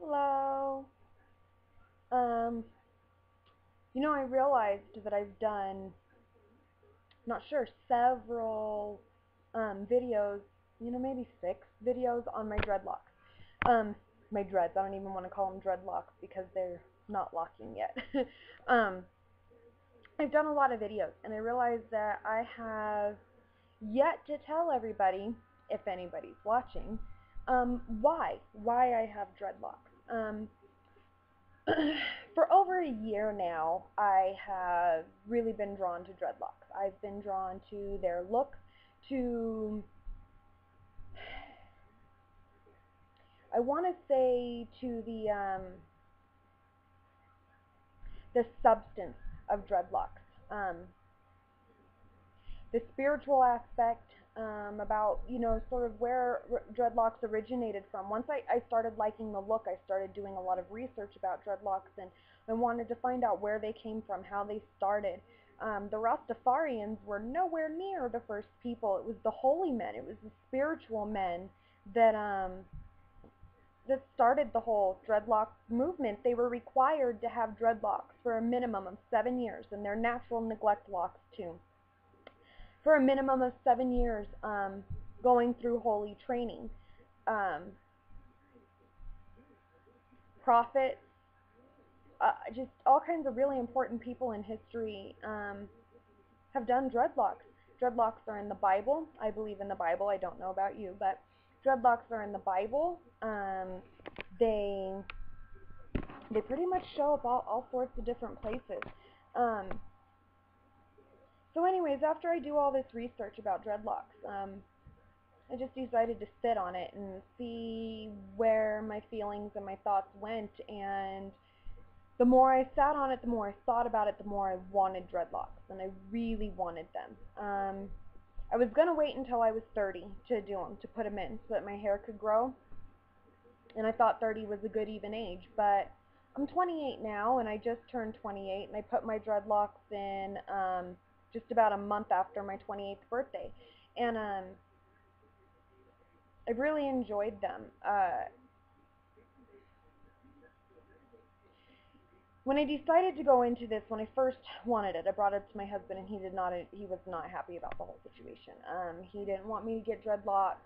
Hello. Um, I realized that I've done, not sure, several videos, maybe 6 videos on my dreadlocks. Um, my dreads. I don't even want to call them dreadlocks because they're not locking yet. um, I've done a lot of videos, and I realized that I have yet to tell everybody, if anybody's watching, why I have dreadlocks. For over a year now, I have really been drawn to dreadlocks. I've been drawn to their look, to, I want to say, to the substance of dreadlocks. The spiritual aspect, about, sort of where dreadlocks originated from. Once I started liking the look, I started doing a lot of research about dreadlocks, and I wanted to find out where they came from, how they started. The Rastafarians were nowhere near the first people. It was the holy men, it was the spiritual men that started the whole dreadlock movement. They were required to have dreadlocks for a minimum of 7 years, and they're natural neglect locks too, for a minimum of 7 years, going through holy training. Prophets, just all kinds of really important people in history have done dreadlocks. Dreadlocks are in the Bible. I believe in the Bible. I don't know about you, but dreadlocks are in the Bible. They pretty much show up all sorts of different places. So anyways, after I do all this research about dreadlocks, I just decided to sit on it and see where my feelings and my thoughts went, and the more I sat on it, the more I thought about it, the more I wanted dreadlocks, and I really wanted them. I was going to wait until I was 30 to do them, to put them in, so that my hair could grow, and I thought 30 was a good even age, but I'm 28 now, and I just turned 28, and I put my dreadlocks in just about a month after my 28th birthday, and I've really enjoyed them. When I decided to go into this, when I first wanted it, I brought it to my husband, and he was not happy about the whole situation. He didn't want me to get dreadlocks.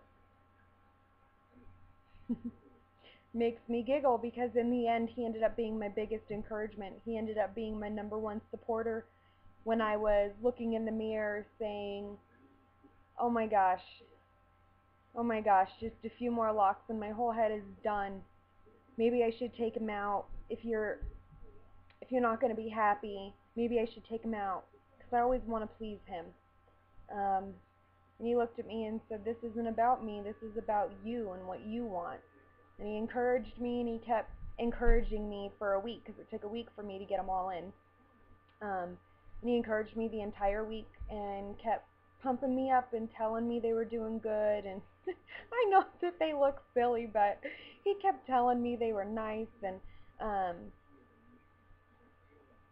Makes me giggle because in the end, he ended up being my biggest encouragement. He ended up being my #1 supporter when I was looking in the mirror saying, oh my gosh, just a few more locks and my whole head is done. Maybe I should take him out. If you're not going to be happy, maybe I should take him out, because I always want to please him. And he looked at me and said, this isn't about me, this is about you and what you want. And he encouraged me, and he kept encouraging me for a week, because it took a week for me to get them all in. And he encouraged me the entire week and kept pumping me up and telling me they were doing good. And I know that they look silly, but he kept telling me they were nice, and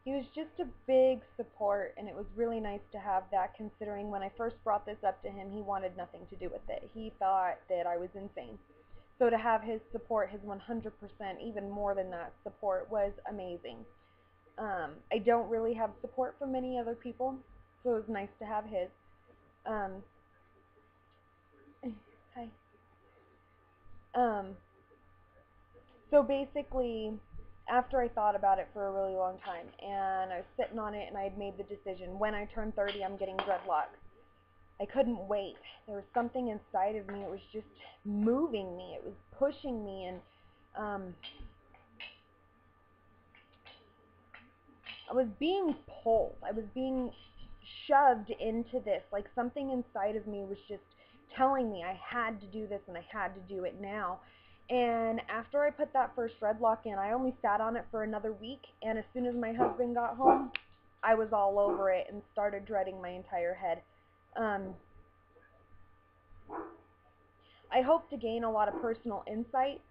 he was just a big support, and it was really nice to have that, considering when I first brought this up to him, he wanted nothing to do with it. He thought that I was insane. So to have his support, his 100%, even more than that support, was amazing. I don't really have support from many other people, so it was nice to have his. Hi. So basically, after I thought about it for a really long time, and I was sitting on it, and I had made the decision, when I turn 30, I'm getting dreadlocks. I couldn't wait. There was something inside of me. It was just moving me. It was pushing me, and I was being pulled. I was being shoved into this. Like something inside of me was just telling me I had to do this, and I had to do it now. And after I put that first dreadlock in, I only sat on it for another week, and as soon as my husband got home, I was all over it and started dreading my entire head. I hope to gain a lot of personal insight.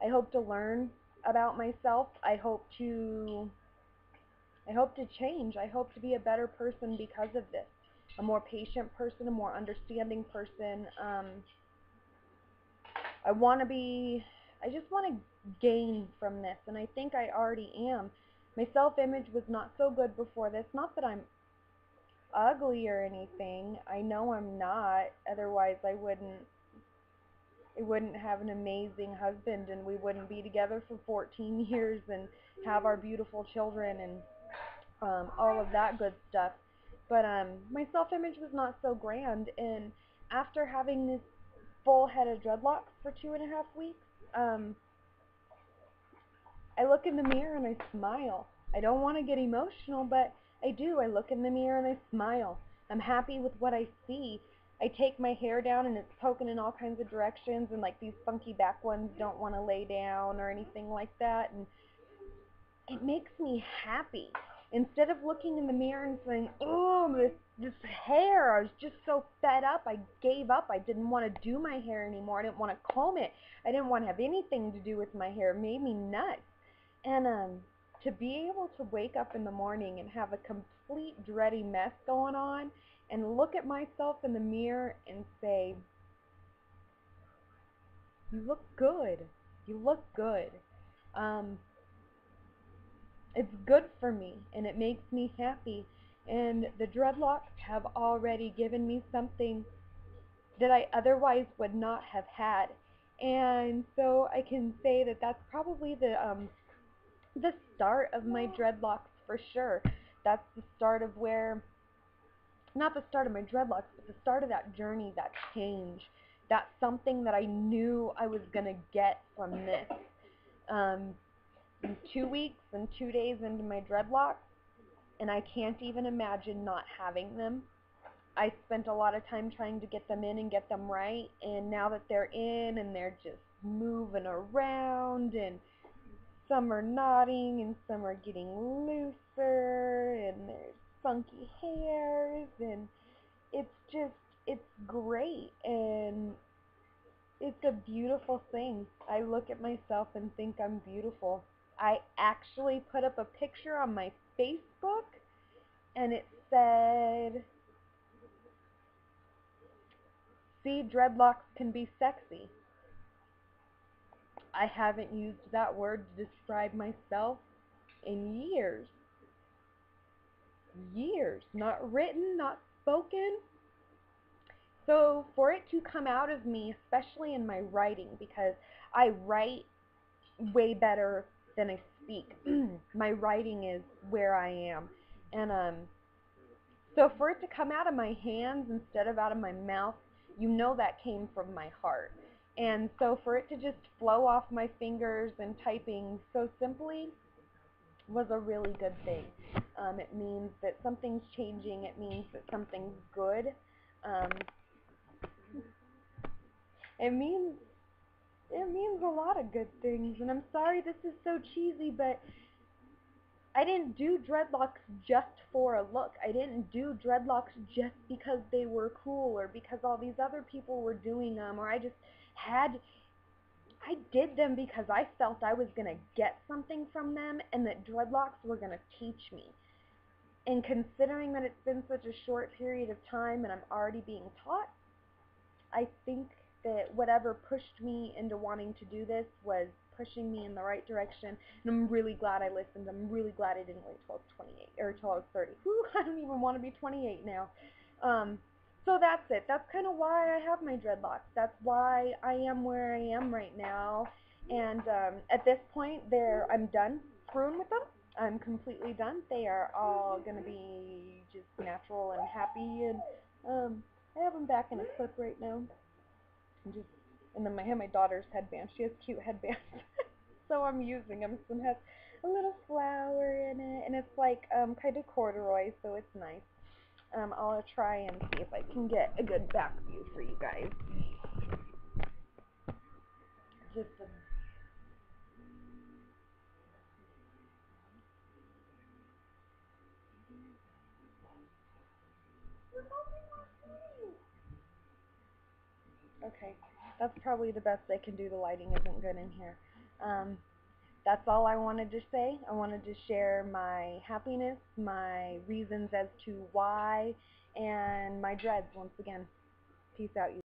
I hope to learn about myself. I hope to change. I hope to be a better person because of this. A more patient person, a more understanding person. I just want to gain from this, and I think I already am. My self-image was not so good before this. Not that I'm ugly or anything. I know I'm not. Otherwise, I wouldn't have an amazing husband, and we wouldn't be together for 14 years and have our beautiful children and all of that good stuff. But my self-image was not so grand, and after having this full head of dreadlocks for 2.5 weeks, I look in the mirror and I smile. I don't want to get emotional, but I do. I look in the mirror and I smile. I'm happy with what I see. I take my hair down and it's poking in all kinds of directions, and like these funky back ones don't want to lay down or anything like that, and it makes me happy. Instead of looking in the mirror and saying, oh, this hair, I was just so fed up, I gave up, I didn't want to do my hair anymore, I didn't want to comb it, I didn't want to have anything to do with my hair, it made me nuts. And to be able to wake up in the morning and have a complete dready mess going on and look at myself in the mirror and say, you look good, you look good. It's good for me, and it makes me happy, and the dreadlocks have already given me something that I otherwise would not have had. And so I can say that that's probably the start of my dreadlocks for sure. That's the start of where, not the start of my dreadlocks, but the start of that journey, that change. That's something that I knew I was going to get from this. 2 weeks and 2 days into my dreadlocks, and I can't even imagine not having them. I spent a lot of time trying to get them in and get them right, and now that they're in and they're just moving around, and some are knotting and some are getting looser, and there's funky hairs, and it's great, and it's a beautiful thing. I look at myself and think I'm beautiful. I actually put up a picture on my Facebook, and it said, see, dreadlocks can be sexy. I haven't used that word to describe myself in years. Years. Not written, not spoken. So for it to come out of me, especially in my writing, because I write way better than I speak. My writing is where I am. And so for it to come out of my hands instead of out of my mouth, you know that came from my heart. And so for it to just flow off my fingers and typing so simply was a really good thing. It means that something's changing. It means that something's good. It means a lot of good things. And I'm sorry this is so cheesy, but I didn't do dreadlocks just for a look. I didn't do dreadlocks just because they were cool or because all these other people were doing them, or I did them because I felt I was going to get something from them and that dreadlocks were going to teach me. And considering that it's been such a short period of time and I'm already being taught, I think that whatever pushed me into wanting to do this was pushing me in the right direction, and I'm really glad I listened. I'm really glad I didn't wait till I was 28, or till I was 30. Whew, I don't even want to be 28 now. So that's it. That's kind of why I have my dreadlocks. That's why I am where I am right now. And at this point, I'm done screwing with them. I'm completely done. They are all going to be just natural and happy. And I have them back in a clip right now. And then I have my daughter's headband. She has cute headbands. So I'm using them. Some has a little flower in it. And it's like kind of corduroy, so it's nice. I'll try and see if I can get a good back view for you guys. Just okay, that's probably the best I can do. The lighting isn't good in here. That's all I wanted to say. I wanted to share my happiness, my reasons as to why, and my dreads once again. Peace out, you